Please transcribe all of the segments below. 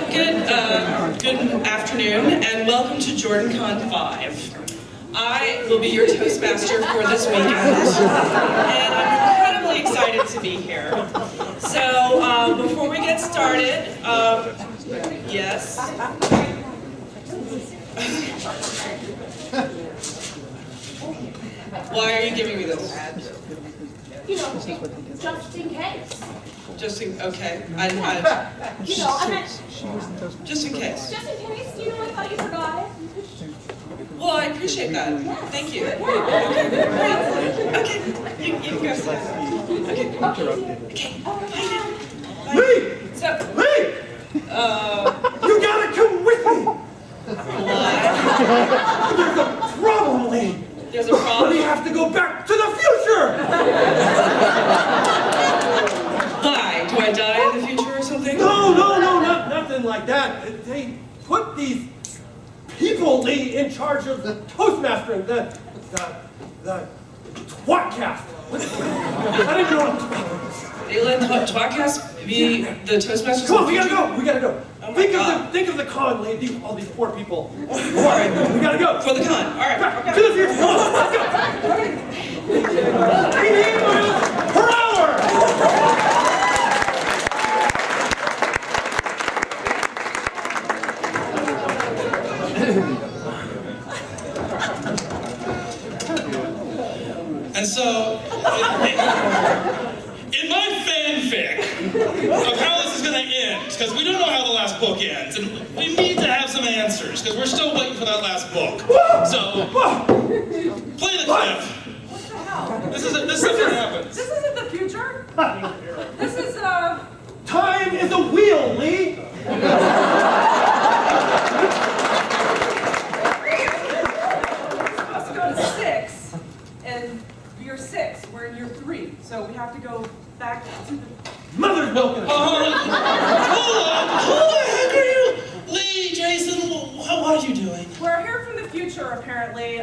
Good afternoon, and welcome to JordanCon 5. I will be your Toastmaster for this weekend, and I'm incredibly excited to be here. So, before we get started, yes? Why are you giving me this? You know, just in case. Okay. You know, I meant... Just in case. Just in case, you know, I thought you forgot it. Well, I appreciate that. Thank you. Okay, you can go sit. Okay, bye now. Bye. Lee! So, Lee! You gotta come with me! why? There's a problem, Lee! There's a problem? We have to go back to the future! Why? Do I die in the future or something? No, nothing like that. They put these people, Lee, in charge of the Toastmasters, the tWoTCast. I didn't know what They let tWoTCast be the Toastmasters? Come on, we gotta go. Oh think of the con, Lee, all these poor people. All right, we gotta go. For the con. All right. Back to the future. Come on, let's go. 80 miles per hour. And so, in my fanfic of how this is going to end, because we don't know how the last book ends, and we need to have some answers, because we're still waiting for that last book. So, play the clip. What the hell? This is what happens. This isn't the future. This is, Time is a wheel, Lee. We're supposed to go to 6, and you're 6. We're in year 3, so we have to go back to the... Mother's milking us. Hold on. Who the heck are you? Lee, Jason, what are you doing? We're here from the future, apparently,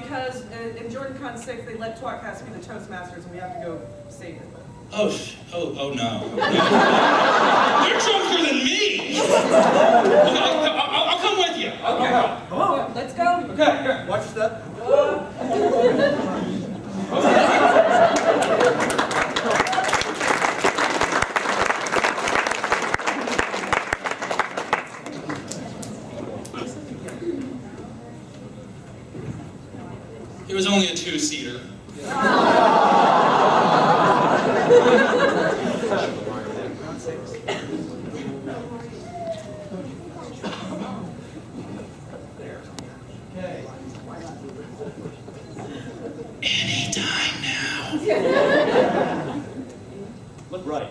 because in JordanCon 6, they let tWoTCast be the Toastmasters, and we have to go save it. Oh no. You're drunker than me. I'll come with you. Okay, come on. Let's go. Okay, here, watch your step. It was only a 2-seater. Anytime now. Look right.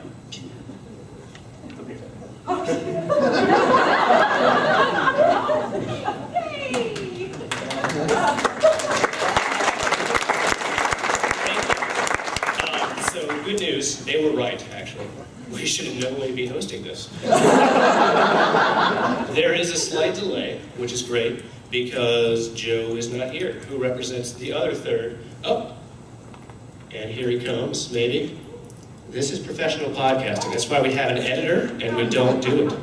So good news, they were right, actually. We should in no way be hosting this. There is a slight delay, which is great, because Joe is not here, who represents the other third. Oh, and here he comes, maybe. This is professional podcasting. That's why we have an editor, and we don't do it.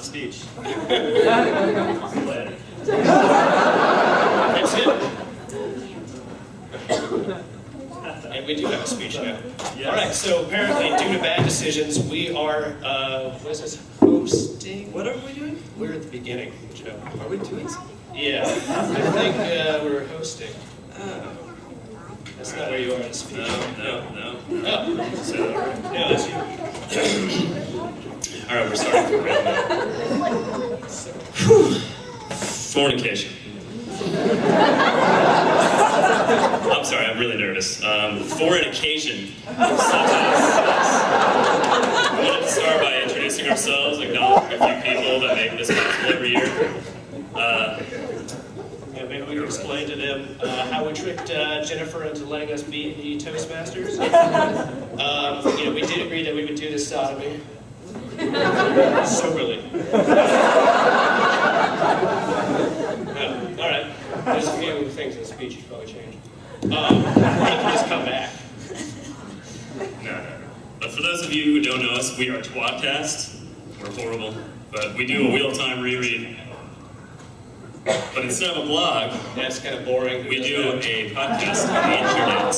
Speech. And we do have a speech now. Yes. All right, so apparently, due to bad decisions, we are, what is this, hosting? What are we doing? We're at the beginning, Joe. Are we doing something? Yeah, I think we're hosting. That's not where you are in speech. No. Oh, so, yeah, that's you. All right, we're starting from ground now. Fornication. I'm sorry, I'm really nervous. Fornication. Such as we wanted to start by introducing ourselves, acknowledging a few people that make this possible every year. Maybe we could explain to them how we tricked Jennifer into letting us be the Toastmasters. We did agree that we would do this sodomy. Soberly. All right. There's a few things in the speech you should probably change. You can just come back. No. But for those of you who don't know us, we are tWoTCast. We're horrible, but we do a real-time reread. But instead of a blog, That's kind of boring. we do a podcast on the internet.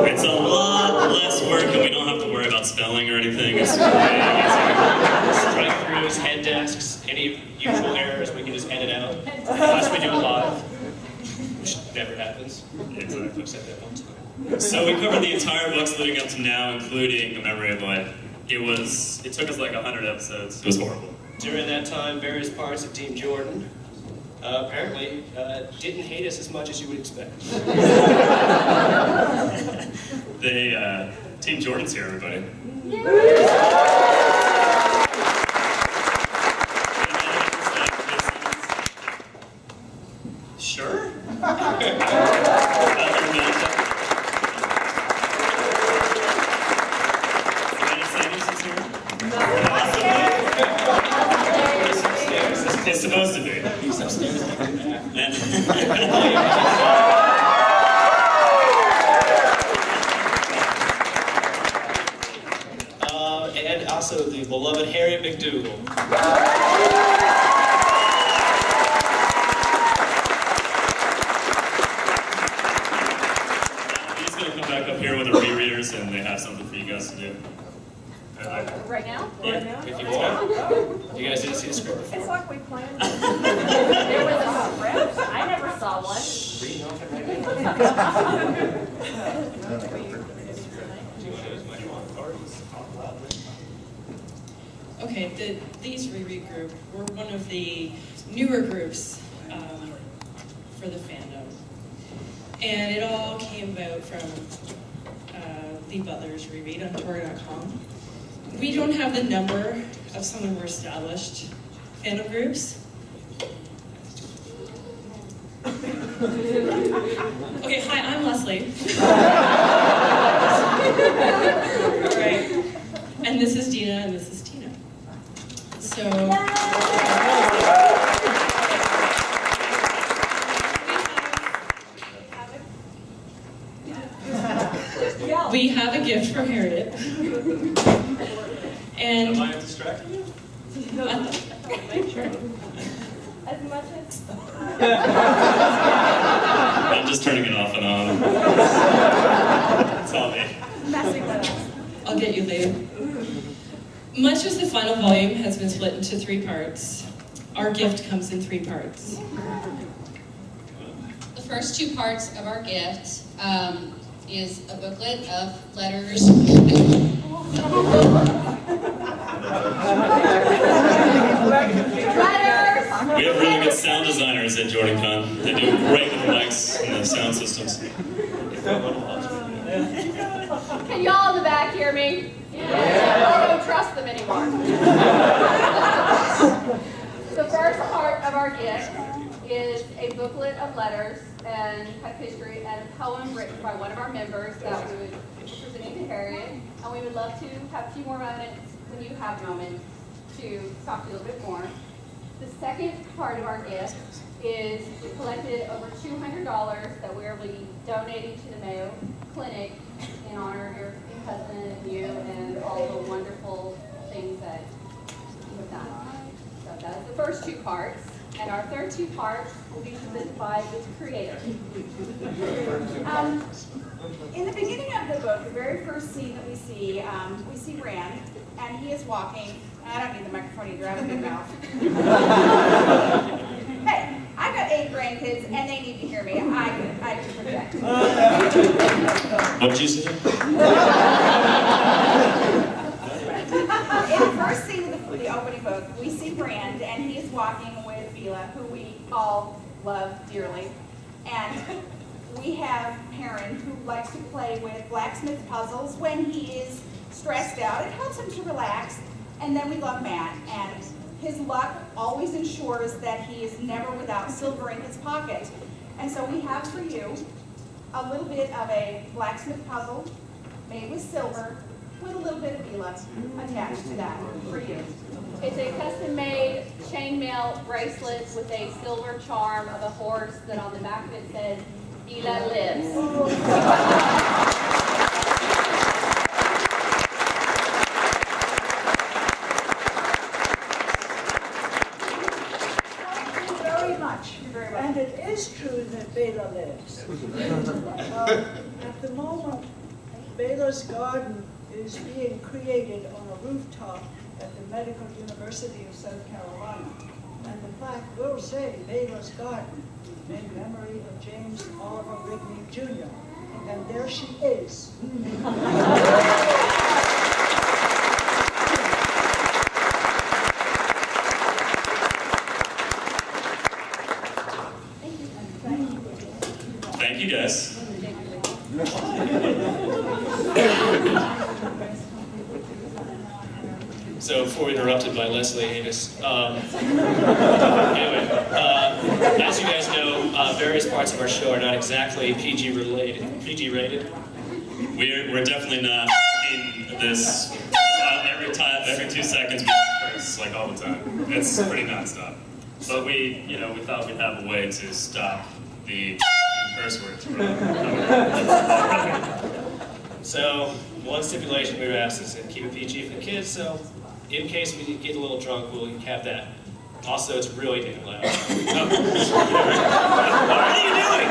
It's a lot less work, and we don't have to worry about spelling or anything. It's way easier. Strike-throughs, head desks, any usual errors we can just edit out. Unless we do it live, which never happens. Exactly. Except that one time. So we covered the entire books leading up to now, including A Memory of Life. It took us like 100 episodes. It was horrible. During that time, various parts of Team Jordan apparently didn't hate us as much as you would expect. Team Jordan's here, everybody. Sure. It's supposed to be. He's upstairs. And also the beloved Harriet McDougal. He's going to come back up here with the rereaders, and they have something for you guys to do. Right now? Yeah. If you want. You guys didn't see the script before? It's like we planned. There was a script. I never saw one. Read off it right now. Okay, these reread group were one of the newer groups for the fandom. And it all came about from the Butler's reread on Tour.com. We don't have the number of some of our established fandom groups. Okay, hi, I'm Leslie. All right, and this is Dena, and this is Tina. So, we have a gift for Harriet. And Am I distracting you? As much as... I'm just turning it off and on. It's all me. Messing with us. I'll get you later. Much as the final volume has been split into 3 parts, our gift comes in 3 parts. The first 2 parts of our gift is a booklet of letters. We have really good sound designers at JordanCon. They do great with the mics and the sound systems. Can y'all in the back hear me? Yeah. I don't trust them anymore. The first part of our gift is a booklet of letters and type history and a poem written by one of our members that we would be presenting to Harriet. And we would love to have a few more moments when you have moments to talk to you a little bit more. The second part of our gift is we collected over $200 that we will be donating to the Mayo Clinic in honor of your cousin and you and all the wonderful things that you have done. So that is the first 2 parts. And our third 2 parts will be presented by its creator. In the beginning of the book, the very first scene that we see Rand, and he is walking. I don't need the microphone either, I have a big mouth. Hey, I've got 8 grandkids, and they need to hear me. I can project. What did you say? In the first scene of the opening book, we see Rand, and he is walking with Bielaczyc, who we all love dearly. And we have Herman, who likes to play with blacksmith puzzles when he is stressed out. It helps him to relax. And then we love Matt, and his luck always ensures that he is never without silver in his pocket. And so we have for you a little bit of a blacksmith puzzle made with silver with a little bit of Bila attached to that for you. It's a custom-made chainmail bracelet with a silver charm of a horse that on the back of it says, Bila lives. Very much. And it is true that Bela lives. At the moment, Bela's garden is being created on a rooftop at the Medical University of South Carolina. And the plaque will say Bela's garden in memory of James Oliver Whitney Jr. And there she is. Thank you, guys. So before interrupted by Leslie Avis, anyway, as you guys know, various parts of our show are not exactly PG rated. We're definitely not in this every 2 seconds we curse like all the time. It's pretty nonstop. But we thought we'd have a way to stop the curse words from coming out. So one stipulation we were asked is to keep it PG for the kids. So in case we get a little drunk, we'll have that. Also, it's really damn loud. What are you doing?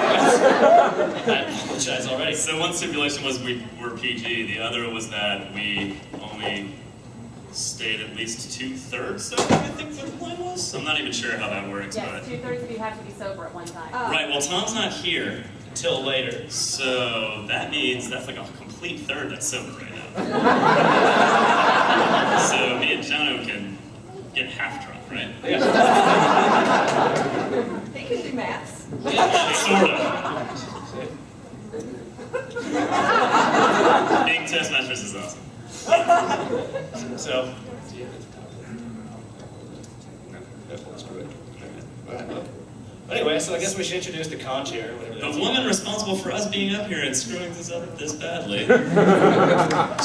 I apologize already. So one stipulation was we were PG. The other was that we only stayed at least 2/3 sober, I think the plan was. I'm not even sure how that works, Yes, but 2/3 of you have to be sober at one time. right. Well, Tom's not here, Until later. so that means that's like a complete third that's sober right now. So me and Jono can get half drunk, right? They can do maths. Sort of. Being Toastmasters is awesome. So. Anyway, so I guess we should introduce the con chair. The woman responsible for us being up here and screwing this up this badly.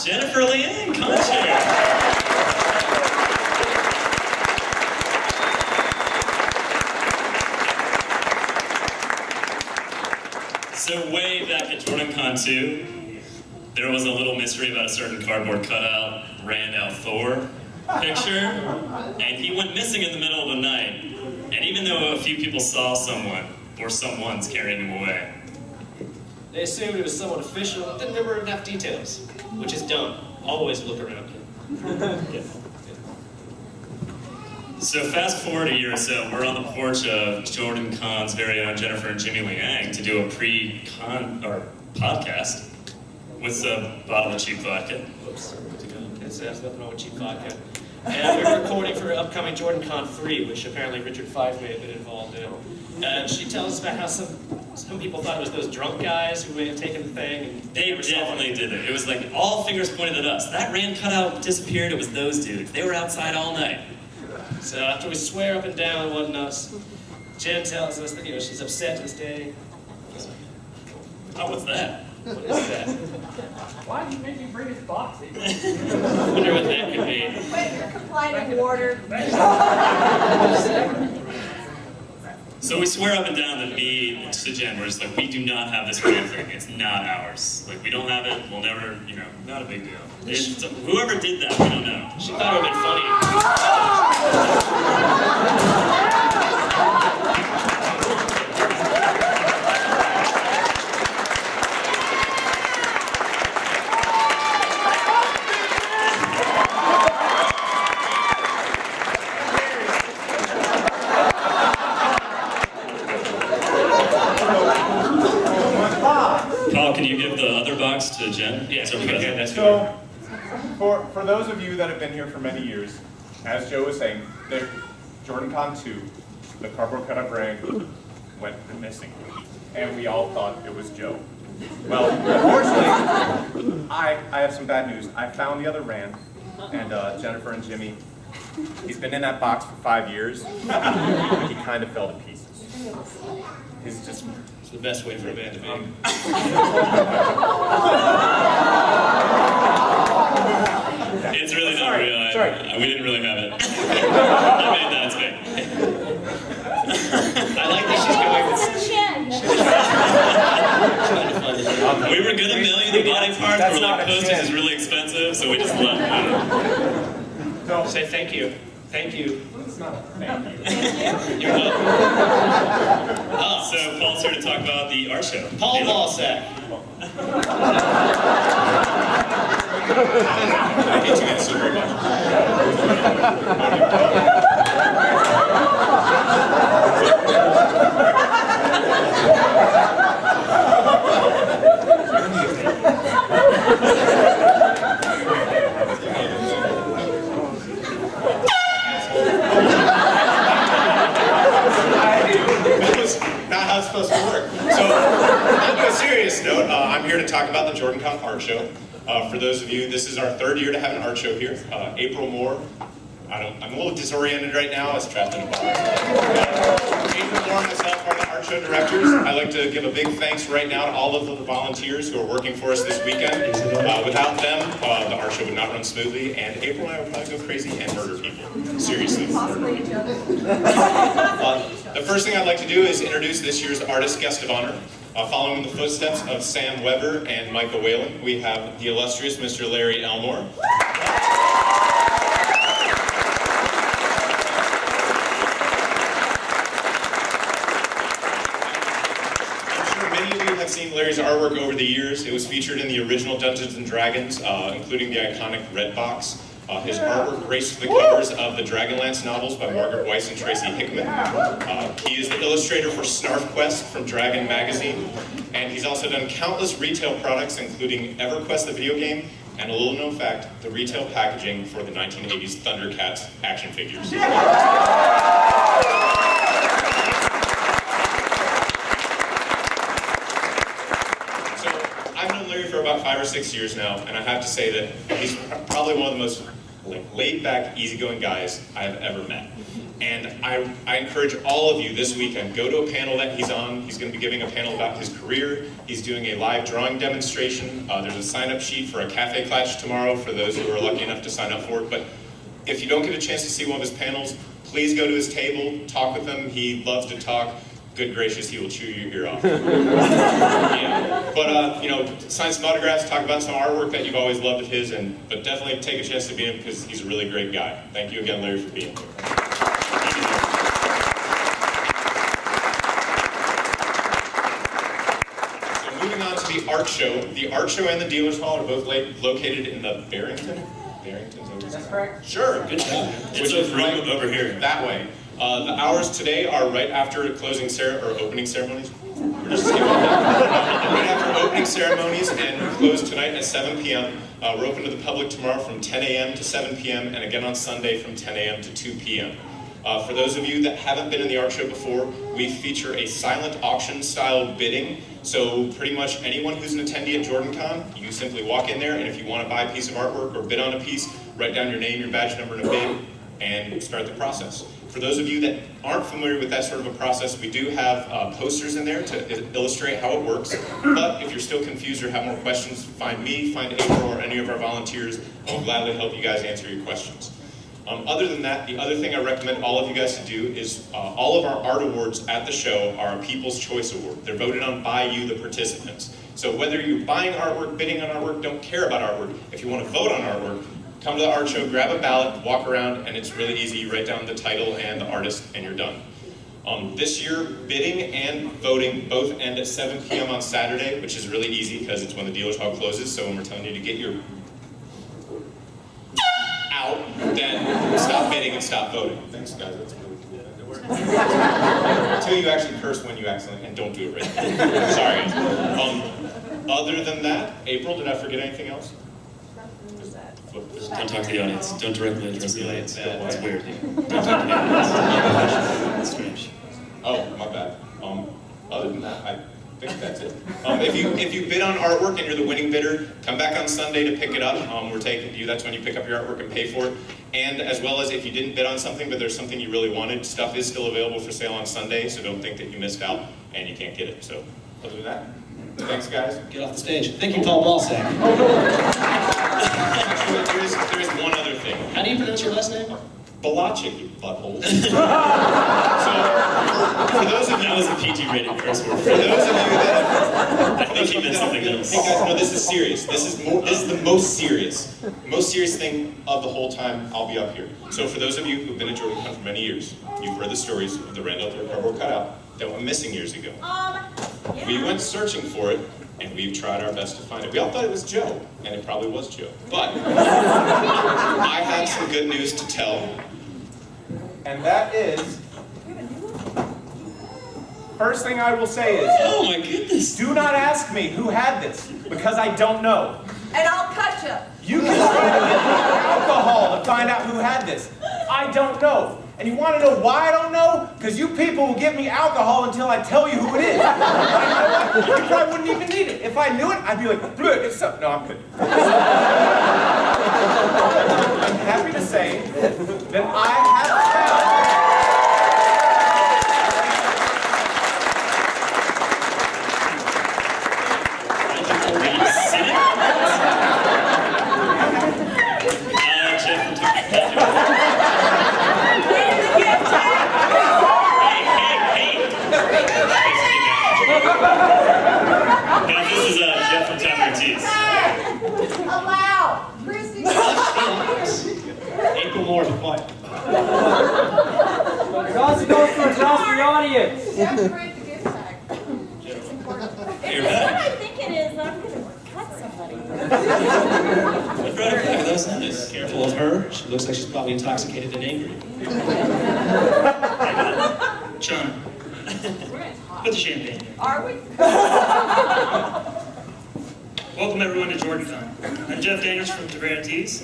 Jennifer Liang, con chair. So way back at JordanCon 2, there was a little mystery about a certain cardboard cutout, Randall Thor picture, and he went missing in the middle of the night. And even though a few people saw someone, or someone's carrying him away, They assumed it was someone official, but then there were enough details, which is dumb. Always look around. So fast forward a year or so, we're on the porch of JordanCon's very own Jennifer and Jimmy Liang to do a pre-con or podcast with a bottle of cheap vodka. Whoops. There's nothing wrong with cheap vodka. And we were recording for upcoming JordanCon 3, which apparently Richard Fife may have been involved in. And she tells us about how some people thought it was those drunk guys who may have taken the thing. And They definitely did it. It was like all fingers pointed at us. That Rand cutout disappeared, it was those dudes. They were outside all night. So after we swear up and down it wasn't us, Jen tells us that she's upset to this day. Oh, what's that? What is that? Why did you make me bring his box? I wonder what that could be. Wait, you're complaining, Warder. So we swear up and down that me to Jen, we're just like, we do not have this grand thing. It's not ours. Like, we don't have it. We'll never, not a big deal. Whoever did that, we don't know. She thought it would have Paul, can you give the other box to Jen? Yeah, So okay, that's So, for those of you that have been here for many years, as Joe was saying, JordanCon 2, the cardboard cutout brand went missing, and we all thought it was Joe. Well, unfortunately, I have some bad news. I found the other Rand, and Jennifer and Jimmy. He's been in that box for 5 years. He kind of fell to pieces. He's just. It's the best way for a band to be. We were gonna mail you the body parts, but we're like, postage is really expensive, so we just left. Say thank you. Thank you. It's not a thank you. You're welcome. So Paul's here to talk about the art show. Paul Balsack. I hate you guys so very much. That was not how it's supposed to work. So, on to a serious note, I'm here to talk about the JordanCon Art Show. For those of you, this is our third year to have an art show here. April Moore, I'm a little disoriented right now. I was trapped in a box. April Moore and myself are the art show directors. I'd like to give a big thanks right now to all of the volunteers who are working for us this weekend. Without them, the art show would not run smoothly, and April and I would probably go crazy and murder people. Seriously. The first thing I'd like to do is introduce this year's artist guest of honor. Following the footsteps of Sam Weber and Michael Whalen, we have the illustrious Mr. Larry Elmore. I'm sure many of you have seen Larry's artwork over the years. It was featured in the original Dungeons & Dragons, including the iconic Red Box. His artwork graced the covers of the Dragonlance novels by Margaret Weiss and Tracy Hickman. He is the illustrator for Snarf Quest from Dragon Magazine, and he's also done countless retail products, including EverQuest, the video game, and a little known fact, the retail packaging for the 1980s Thundercats action figures. I've known Larry for about 5 or 6 years now, and I have to say that he's probably one of the most laid-back, easygoing guys I've ever met. And I encourage all of you this weekend, go to a panel that he's on. He's going to be giving a panel about his career. He's doing a live drawing demonstration. There's a sign-up sheet for a cafe clash tomorrow for those who are lucky enough to sign up for it. But if you don't get a chance to see one of his panels, please go to his table, talk with him. He loves to talk. Good gracious, he will chew your ear off. Yeah. But, sign some autographs, talk about some artwork that you've always loved of his, but definitely take a chance to meet him because he's a really great guy. Thank you again, Larry, for being here. So moving on to the art show. The art show and the dealer's hall are both located in the Barrington's over there. That's correct. Sure, good job. It's a room over here. That way. The hours today are right after opening ceremonies. We're just skipping that. Right after opening ceremonies, and we close tonight at 7 p.m. We're open to the public tomorrow from 10 a.m. to 7 p.m. and again on Sunday from 10 a.m. to 2 p.m. For those of you that haven't been in the art show before, we feature a silent auction style bidding. So pretty much anyone who's an attendee at JordanCon, you simply walk in there, and if you want to buy a piece of artwork or bid on a piece, write down your name, your badge number, and a bid, and start the process. For those of you that aren't familiar with that sort of a process, we do have posters in there to illustrate how it works. But if you're still confused or have more questions, find me, find April, or any of our volunteers, and we'll gladly help you guys answer your questions. Other than that, the other thing I recommend all of you guys to do is all of our art awards at the show are a People's Choice Award. They're voted on by you, the participants. So whether you're buying artwork, bidding on artwork, don't care about artwork, if you want to vote on artwork, come to the art show, grab a ballot, walk around, and it's really easy. You write down the title and the artist, and you're done. This year, bidding and voting both end at 7 p.m. on Saturday, which is really easy because it's when the dealer's hall closes. So when we're telling you to get your out, then stop bidding and stop voting. Thanks, guys. That's really cool. Until you actually curse when you accidentally, and don't do it right. Sorry, guys. Other than that, April, did I forget anything else? Don't talk to the audience. Don't directly address the audience. That's weird. Don't talk to the audience. That's strange. Oh, my bad. Other than that, I think that's it. If you bid on artwork and you're the winning bidder, come back on Sunday to pick it up. We're taking you. That's when you pick up your artwork and pay for it. And as well as if you didn't bid on something, but there's something you really wanted, stuff is still available for sale on Sunday. So don't think that you missed out and you can't get it. So other than that, thanks, guys. Get off the stage. Thank you, Paul Balsack. Actually, there is one other thing. How do you pronounce your last name? Bielaczyc, you butthole. So, for those of you, That was a PG-rated curse word. for those of you that I think he meant something else. Hey guys, no, this is serious. This is the most serious thing of the whole time I'll be up here. So for those of you who've been at JordanCon for many years, you've heard the stories of the Randall cardboard cutout that went missing years ago. We went searching for it, and we've tried our best to find it. We all thought it was Joe, and it probably was Joe. But I have some good news to tell. And that is, first thing I will say is, Oh my goodness. do not ask me who had this, because I don't know. And I'll cut you. You can try to get alcohol to find out who had this. I don't know. And you want to know why I don't know? Because you people will give me alcohol until I tell you who it is. And you know what? You probably wouldn't even need it. If I knew it, I'd be like, "Bleh, it's something." No, I'm good. I'm happy to say that I have Guys, this is Jeff from tWoTCast. Allow Christy. April Moore, be quiet. Cross goes for across the audience. Jeff, break the gift bag. It's important. You're back. I think it is. I'm going to cut somebody. That was nice. Careful of her. She looks like she's probably intoxicated and angry. John, put the champagne here. Are we? Welcome everyone to JordanCon. I'm Jeff Daniels from tWoTCast.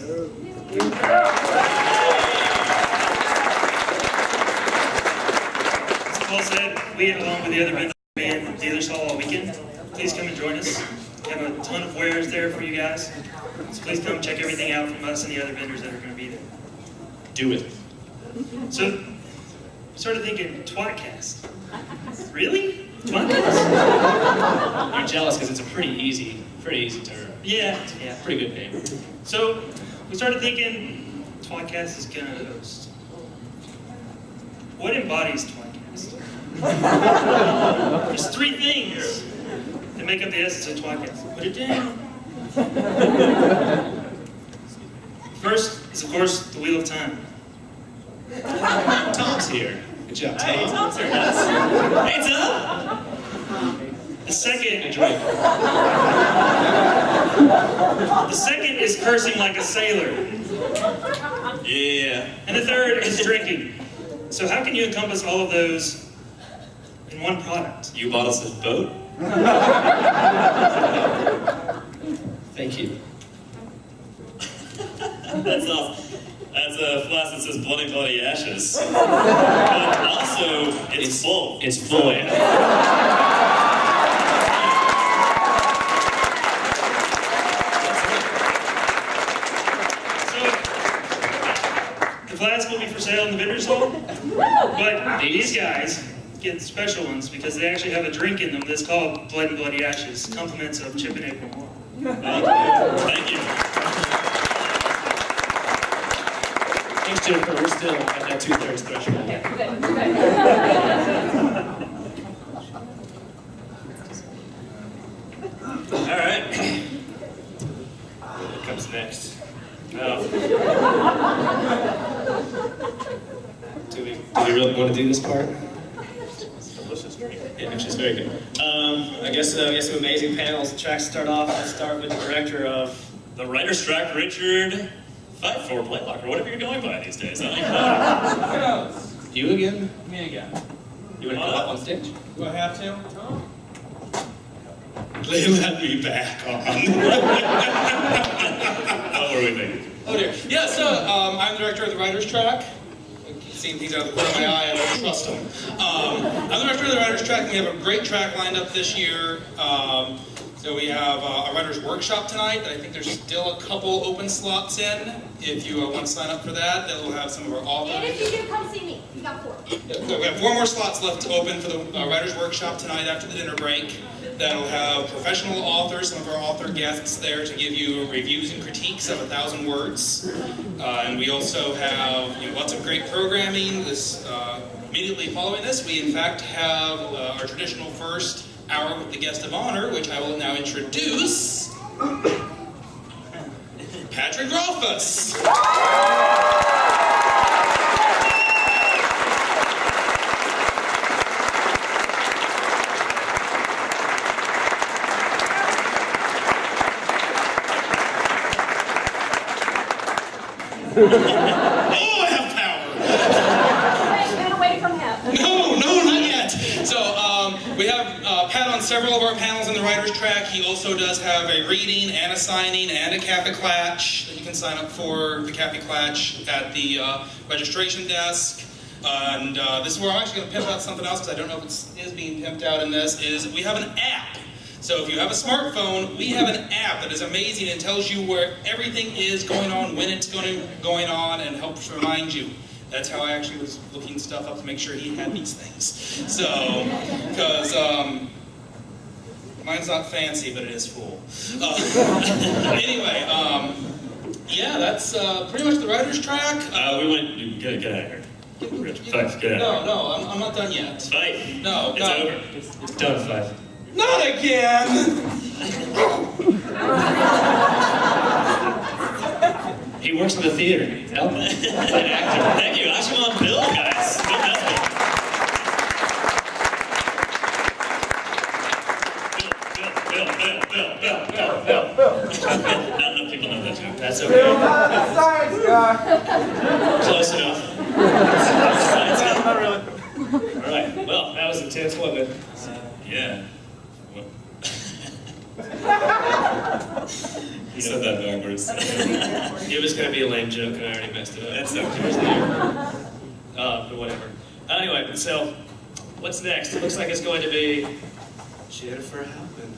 As Paul said, we along with the other vendors will be in the dealer's hall all weekend. Please come and join us. We have a ton of wares there for you guys. So please come check everything out from us and the other vendors that are going to be there. Do it. So, I started thinking, tWoTCast. Really? tWoTCast? You're jealous because it's a pretty easy term. Yeah. Pretty good name. So, we started thinking, tWoTCast is gonna host. What embodies tWoTCast? There's three things that make up the essence of tWoTCast. Put it down. First is, of course, the Wheel of Time. Tom's here. Good job, Tom. Hey, Tom's here, guys. Hey, Tom! The second is cursing like a sailor. Yeah. And the third is drinking. So how can you encompass all of those in one product? You bought us a boat? Thank you. That's awesome. That's a flask that says bloody, bloody ashes. But also, it's full. It's full, yeah. The flask will be for sale in the vendor's hall, but these guys get special ones because they actually have a drink in them that's called Blood and Bloody Ashes, compliments of Chip and April Moore. Thank you. Thanks, Jennifer. We're still at that 2/3 threshold. All right. What comes next? Oh. Do we really want to do this part? Delicious drink. Yeah, actually, it's very good. I guess some amazing panels. The tracks start off. Let's start with the director of The writer's track, Richard 5-4 Playlock, or whatever you're going by these days. You again? Me again. You want to go up on stage? Do I have to? They let me back on. What were we thinking? Oh dear. Yeah, so I'm the director of the writer's track. Seeing things out of the corner of my eye, I don't trust them. I'm the director of the writer's track, and we have a great track lined up this year. So we have a writer's workshop tonight that I think there's still a couple open slots in. If you want to sign up for that, that will have some of our authors. And if you do, come see me. You got 4. Yeah, so we have 4 more slots left open for the writer's workshop tonight after the dinner break. that'll have professional authors, some of our author guests there to give you reviews and critiques of 1,000 words. And we also have lots of great programming. Immediately following this, we in fact have our traditional first hour with the guest of honor, which I will now introduce, Patrick Rothfuss. Oh, I have power! Get away from him. No, not yet. So we have Pat on several of our panels in the writer's track. He also does have a reading and a signing and a Cafe Clatch that you can sign up for the Cafe Clatch at the registration desk. And this is where I'm actually going to pimp out something else because I don't know if it is being pimped out in this, is we have an app. So if you have a smartphone, we have an app that is amazing and tells you where everything is going on, when it's going on, and helps remind you. That's how I actually was looking stuff up to make sure he had these things. So, because mine's not fancy, but it is full. Anyway, yeah, that's pretty much the writer's track. We went, get out of here. Five, get out. No, I'm not done yet. Five. No, it's over. It's done, Five. Not again! He works in the theater. Help me. An actor. Thank you. I should want Bill, guys. Bill. Not enough people know that joke. That's okay. Bill, not a science guy. Close enough. Not really. All right. Well, that was intense, wasn't it? Yeah. You said that backwards. It was going to be a lame joke, and I already messed it up. That's okay. But whatever. Anyway, so what's next? It looks like it's going to be Jennifer Halpin.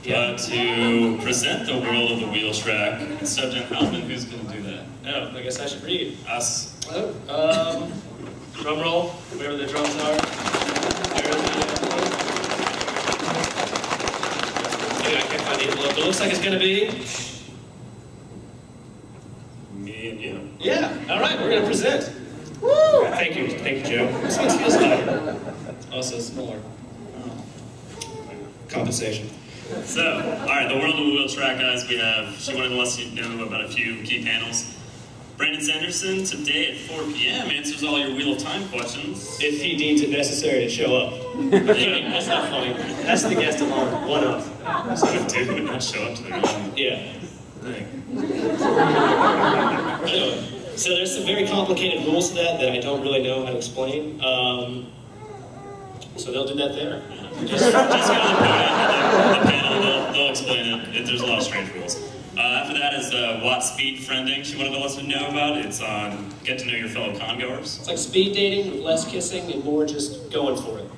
To present the world of the wheel track, Sergeant Halpin, who's going to do that? Oh, I guess I should read. Us. Drum roll, wherever the drums are. Anyway, I can't find the envelope. It looks like it's going to be Me and you. Yeah, all right, we're going to present. Woo! Thank you, Joe. This one feels lighter. Also smaller. Compensation. So, all right, the world of the wheel track, guys. She wanted to let you know about a few key panels. Brandon Sanderson, today at 4 p.m., answers all your Wheel of Time questions. If he deems it necessary to show up. That's not funny. That's the guest of honor. One of. So dude would not show up to their own Yeah. thing. Anyway, so there's some very complicated rules to that I don't really know how to explain. So they'll do that there. Just go to the panel, they'll explain it. There's a lot of strange rules. After that is Watt speed friending. She wanted to let us know about. It's on get to know your fellow congoers. It's like speed dating with less kissing and more just going for it.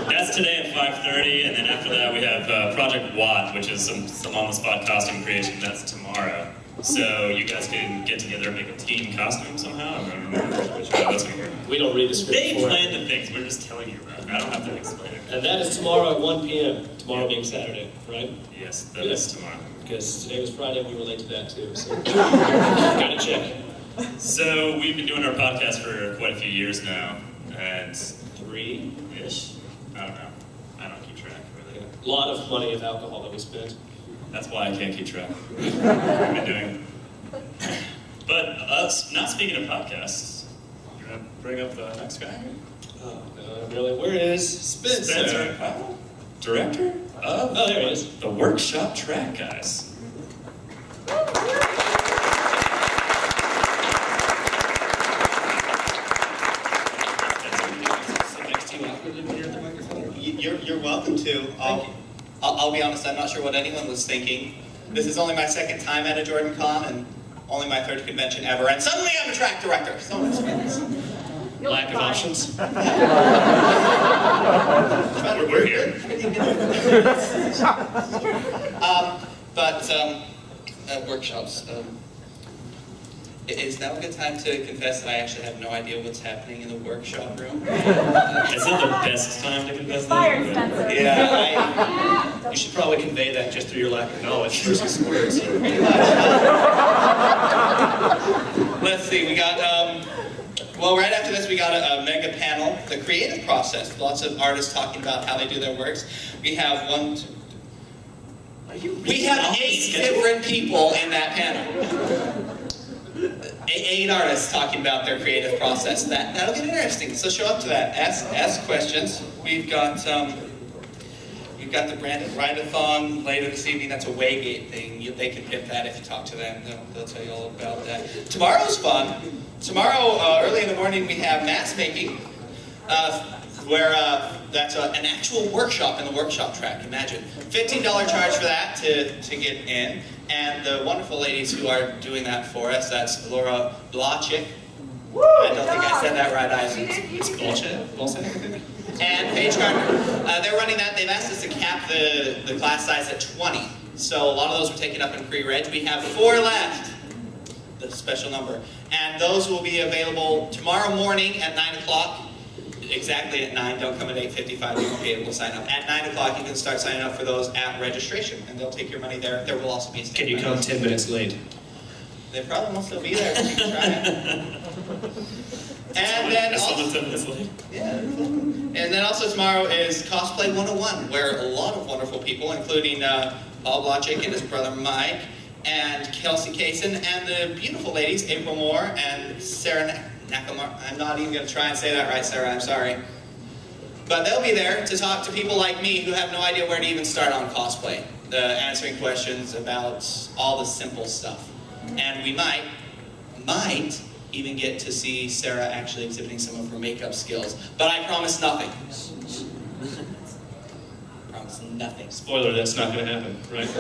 That's today at 5:30, and then after that we have Project Watt, which is some on-the-spot costume creation. That's tomorrow. So you guys can get together and make a team costume somehow. I don't remember which way that's going to work. We don't read the script. They plan the things. We're just telling you about it. I don't have to explain it. And that is tomorrow at 1 p.m. Tomorrow being Saturday, right? Yes, that is tomorrow. Because today was Friday, we were late to that too. So gotta check. So we've been doing our podcast for quite a few years now, and 3-ish. I don't know. I don't keep track really. A lot of money of alcohol that we spent. That's why I can't keep track. We've been doing. But not speaking of podcasts, you're gonna bring up the next guy. Oh, really? Where is Spencer Powell, director of there he is. The Workshop Track Guys. You're welcome to. I'll be honest, I'm not sure what anyone was thinking. This is only my second time at a JordanCon and only my third convention ever, and suddenly I'm a track director. So much fun. Lack of options. We're here. But workshops. Is now a good time to confess that I actually have no idea what's happening in the workshop room? Is it the best time to confess that? Spencer. Yeah, you should probably convey that just through your lack of knowledge versus words. Let's see, we got, well, right after this we got a mega panel, the creative process. Lots of artists talking about how they do their works. We have we have 8 different people in that panel. 8 artists talking about their creative process. That'll get interesting. So show up to that. Ask questions. We've got the Brandon Write-a-thon later this evening. That's a Waygate thing. They can hit that if you talk to them. They'll tell you all about that. Tomorrow's fun. Tomorrow, early in the morning, we have mask making, where that's an actual workshop in the workshop track. Imagine. $15 charge for that to get in. And the wonderful ladies who are doing that for us, that's Laura Bielaczyc. I don't think I said that right either. It's bullshit. And Paige Carpenter. They're running that. They've asked us to cap the class size at 20. So a lot of those were taken up in pre-reg. We have 4 left. The special number. And those will be available tomorrow morning at 9 o'clock. Exactly at 9, don't come at 8:55, you won't be able to sign up. At 9 o'clock you can start signing up for those at registration, and they'll take your money there. There will also be a stand. Can you come 10 minutes late? They probably won't still be there if you can try it. And then also, and then also tomorrow is Cosplay 101, where a lot of wonderful people, including Paul Bielaczyc and his brother Mike, and Kelsey Kaysen, and the beautiful ladies, April Moore and Sarah Nakamura. I'm not even going to try and say that right, Sarah, I'm sorry. But they'll be there to talk to people like me who have no idea where to even start on cosplay. Answering questions about all the simple stuff. And we might even get to see Sarah actually exhibiting some of her makeup skills. But I promise nothing. Promise nothing. Spoiler, that's not going to happen, right?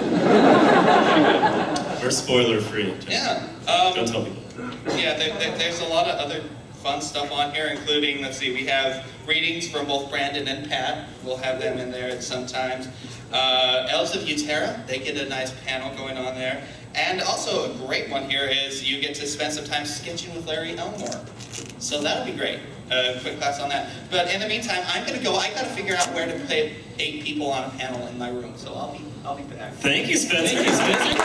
We're spoiler free. Yeah. Don't tell people. Yeah, there's a lot of other fun stuff on here, including, let's see, we have readings from both Brandon and Pat. We'll have them in there at some times. Elves of Utera, they get a nice panel going on there. And also a great one here is you get to spend some time sketching with Larry Elmore. So that'll be great. Quick class on that. But in the meantime, I'm going to go. I got to figure out where to put 8 people on a panel in my room. So I'll be back. Thank you, Spencer. Thank you, Spencer.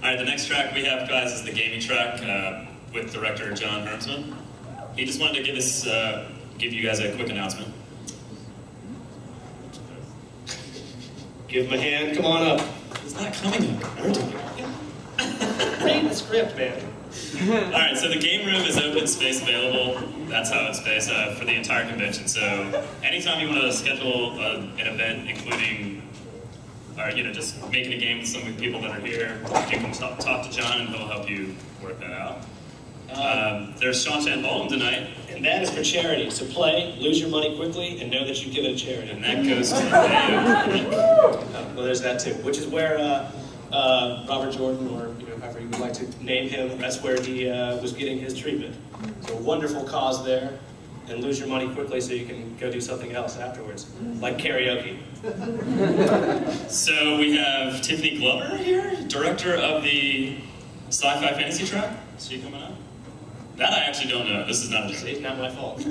All right, the next track we have, guys, is the gaming track with director John Herman. He just wanted to give you guys a quick announcement. Give him a hand, come on up. He's not coming up. Read the script, man. All right, so the game room is open space available. That's how it's based for the entire convention. So anytime you want to schedule an event, including just making a game with some of the people that are here, you can talk to John and he'll help you work that out. There's Sean Ballroom tonight. And that is for charity. So play, lose your money quickly, and know that you give it a charity. And that goes to the well, there's that too, which is where Robert Jordan, or however you would like to name him, that's where he was getting his treatment. So a wonderful cause there, and lose your money quickly so you can go do something else afterwards, like karaoke. So we have Tiffany Glover here, director of the Sci-Fi Fantasy track. Is she coming up? That I actually don't know. This is not my fault.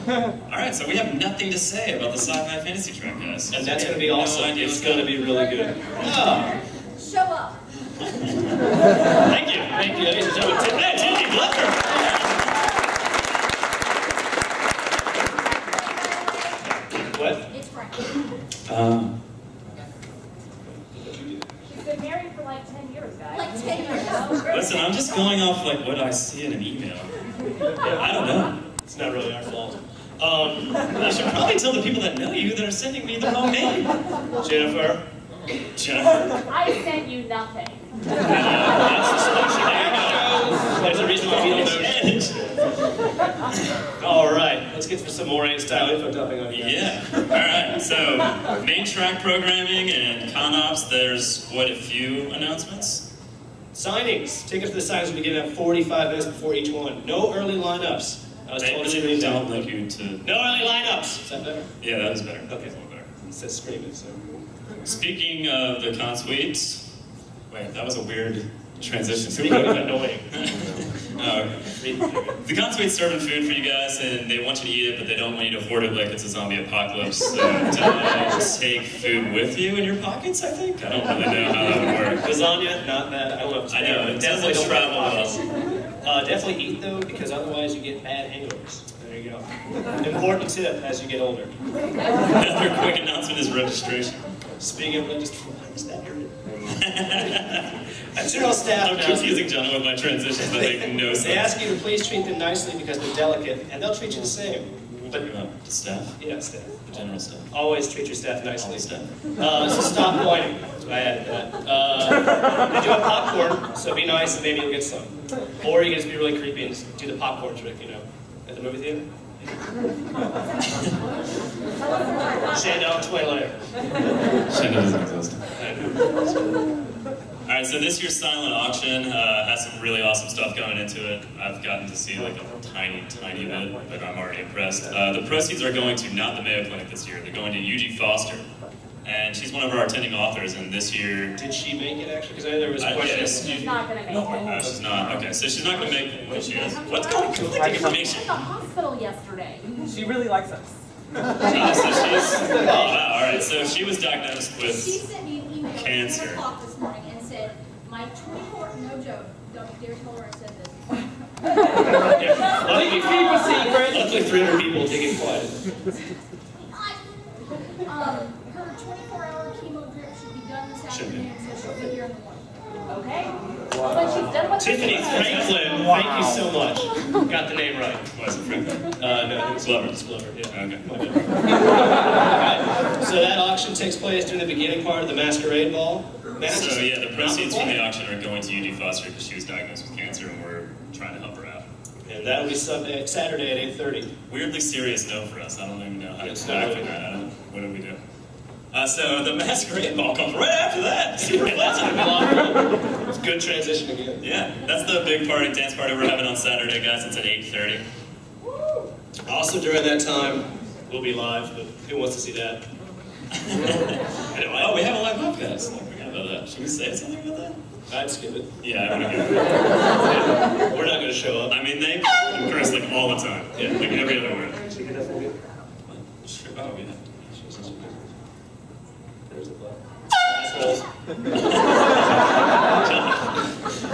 All right, so we have nothing to say about the Sci-Fi Fantasy track, guys. And that's going to be awesome. It's going to be really good. Oh. Show up. Thank you, ladies and gentlemen. Tiffany Glover. What? It's Frank. She's been married for like 10 years, guys. Like 10 years. Listen, I'm just going off what I see in an email. I don't know. It's not really our fault. I should probably tell the people that know you that are sending me the wrong name. Jennifer. I sent you nothing. That's the solution. There you go. There's a reason why we don't know. All right, let's get to some more style info-dumping on here. Yeah. All right. So, main track programming and con ops. There's quite a few announcements. Signings. Tickets for the signings will begin at 45 minutes before each one. No early lineups. was They told to really scream don't down. like you to... No early lineups. Is that better? Yeah, that was better. Okay. That was a little better. It says screaming, so. Speaking of the con suites, wait, that was a weird transition. Speaking of annoying. The con suite's serving food for you guys, and they want you to eat it, but they don't want you to hoard it like it's a zombie apocalypse. So take food with you in your pockets, I think? I don't really know how that would work. Lasagna, not bad. I love I know, it definitely doesn't don't travel well. Definitely eat though, because otherwise you get bad hangovers. There you go. Important tip as you get older. Another quick announcement is registration. Speaking of registration, at general staff I'm confusing Jenna with my transitions that make no sense. They ask you to please treat them nicely because they're delicate, and they'll treat you the same. But staff? Yeah, staff. General staff. Always treat your staff nicely. All staff. So stop pointing. That's why I added that. They do have popcorn, so be nice and maybe you'll get some. Or you can just be really creepy and just do the popcorn trick, you know, at the movie theater. Chanel Twilight. Chanel doesn't exist. Alright, so this year's silent auction has some really awesome stuff going into it. I've gotten to see like a tiny bit, but I'm already impressed. The proceeds are going to not the Mayo Clinic this year, they're going to UG Foster. And she's one of our attending authors, and this year... Did she make it actually? Because I know there was a question. She's not going to make it. She's not. Okay, so she's not going to make it. What she is? What's going on? Conflicting information. She was in the hospital yesterday. She really likes us. So she's... Oh, wow, alright, so she was diagnosed with She sent me an email cancer. at 10 o'clock this morning and said, my 24, no joke, don't dare tell her I said this. Please keep a secret. Luckily 300 people did get quiet. Her 24-hour chemo drip should be done this afternoon, so she'll be here in the morning. Okay? When she's done with Tiffany Franklin, thank you so much. Got the name right. Was it Franklin? No, it's Glover. It's Glover, yeah. Okay. Okay. So that auction takes place during the beginning part of the masquerade ball. So yeah, the proceeds from the auction are going to UD Foster because she was diagnosed with cancer, and we're trying to help her out. And that'll be Saturday at 8:30. Weirdly serious note for us. I don't even know how to It's act not on that. What do we do? So the masquerade ball comes right after that. Super fun. It's a good transition again. Yeah, that's the big party, dance party we're having on Saturday, guys. It's at 8:30. Also during that time, we'll be live, but who wants to see that? Oh, we have a live podcast. I forgot about that. Should we say something about that? I'd skip it. Yeah, I would agree. We're not going to show up. I mean, they curse like all the time. Yeah, like every other word. Sure. Oh, yeah. There's the blood.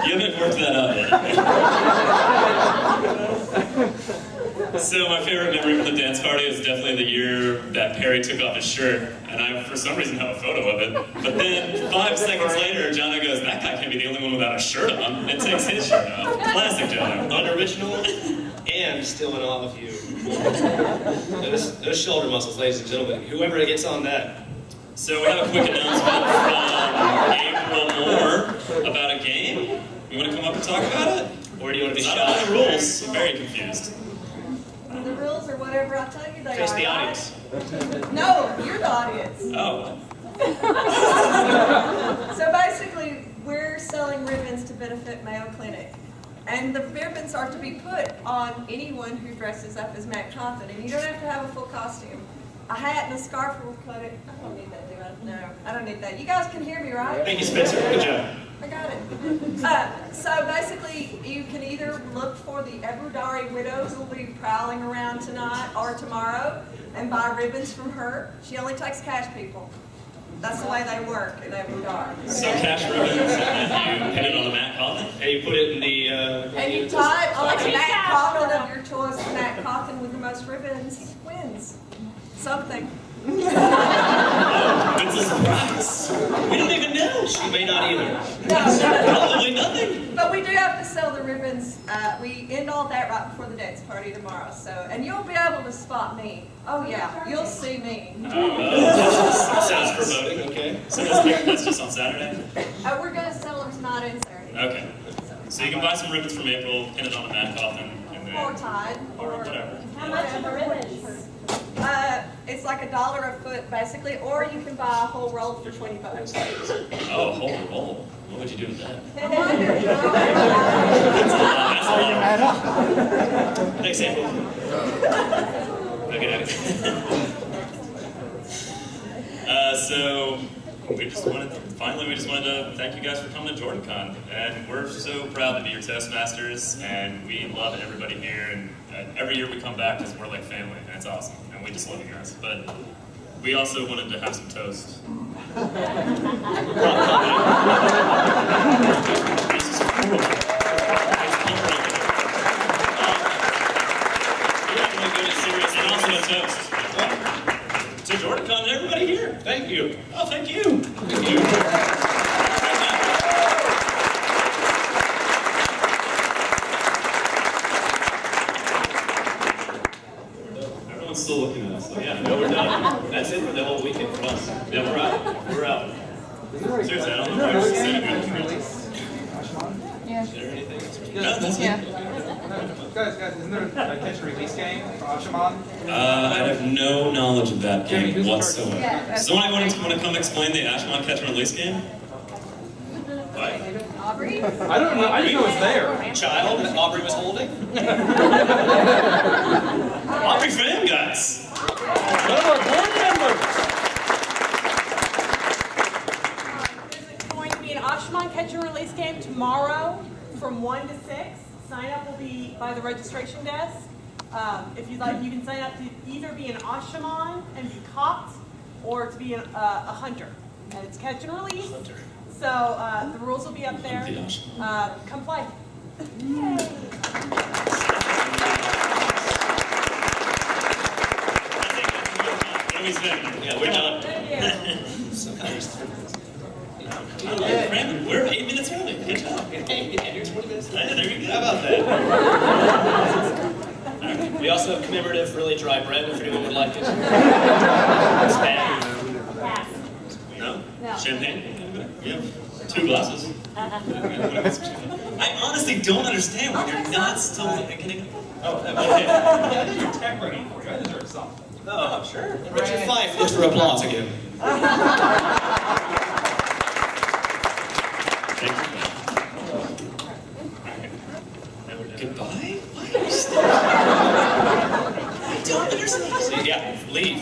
You haven't worked that out yet. So my favorite memory from the dance party is definitely the year that Perry took off his shirt, and I, for some reason, have a photo of it. But then 5 seconds later, Jonah goes, "That guy can't be the only one without a shirt on," and takes his shirt off. Classic Jonah. Unoriginal and still in awe of you. Those shoulder muscles, ladies and gentlemen. Whoever gets on that. So we have a quick announcement from April Moore about a game. You want to come up and talk about it? Or do you want to be I shot? don't know the rules. I'm very confused. The rules are whatever I tell you they Face are. the right? audience. No, you're the audience. Oh. So basically, we're selling ribbons to benefit Mayo Clinic. And the ribbons are to be put on anyone who dresses up as Matt Compton. And you don't have to have a full costume. A hat and a scarf will cut it. I don't need that, do I? No, I don't need that. You guys can hear me, right? Thank you, Spencer. Good job. I got it. So basically, you can either look for the Ebudari widows who will be prowling around tonight or tomorrow and buy ribbons from her. She only takes cash people. That's the way they work in Ebudari. So cash ribbons, and you pin it on a mat coffin? And you put it in the... And you tie it on a Matt coffin of your choice. Matt coffin with the most ribbons wins something. It's a surprise. We don't even know. She may not either. Probably nothing. But we do have to sell the ribbons. We end all that right before the dance party tomorrow. So, and you'll be able to spot me. Oh yeah, you'll see me. Sounds promoting, okay. So that's just on Saturday? We're going to sell them tonight and Saturday. Okay. So you can buy some ribbons from April, pin it on a mat coffin, and then... Or tied. Or whatever. How much are the ribbons? It's like $1 a foot, basically, or you can buy a whole roll for $20. Oh, a whole roll. What would you do with that? Next Thanks, April. Okay. So we just wanted to thank you guys for coming to JordanCon, and we're so proud to be your Toastmasters, and we love everybody here, and every year we come back because we're like family, and it's awesome, and we just love you guys. But we also wanted to have some toast. And also a toast to JordanCon and everybody here. Thank you. Oh, thank you. Thank you. Everyone's still looking at us. So yeah, no, we're done. That's it for the whole weekend for us. Yeah, we're out. We're out. Seriously, I don't know if we're Yeah. No, that's it. Guys, isn't there a catch and release game for Ashaman? I have no knowledge of that game whatsoever. Does someone want to come explain the Ashmon catch and release game? What? Aubrey? I don't know. I didn't know it was there. Child that Aubrey was holding? Aubrey fan guys. One of our board members. There's going to be an Ashman catch and release game tomorrow from 1 to 6. Sign up will be by the registration desk. If you'd like, you can sign up to either be an Ashaman and be caught, or to be a hunter. And it's catch and release. So the rules will be up there. Come play. Yay. Yeah, we're done. We're 8 minutes early. Good job. Hey, you're 20 minutes late. There you go. How about that? We also have commemorative really dry bread if anyone would like it. It's bad. No? Champagne? We have 2 glasses. I honestly don't understand why you're not still getting. Oh, okay. Yeah, I think you're tech ready for you. I deserve something. Oh, sure. Richard Fife looks for applause again. Goodbye? Why are you still? I don't understand. So, yeah, leave.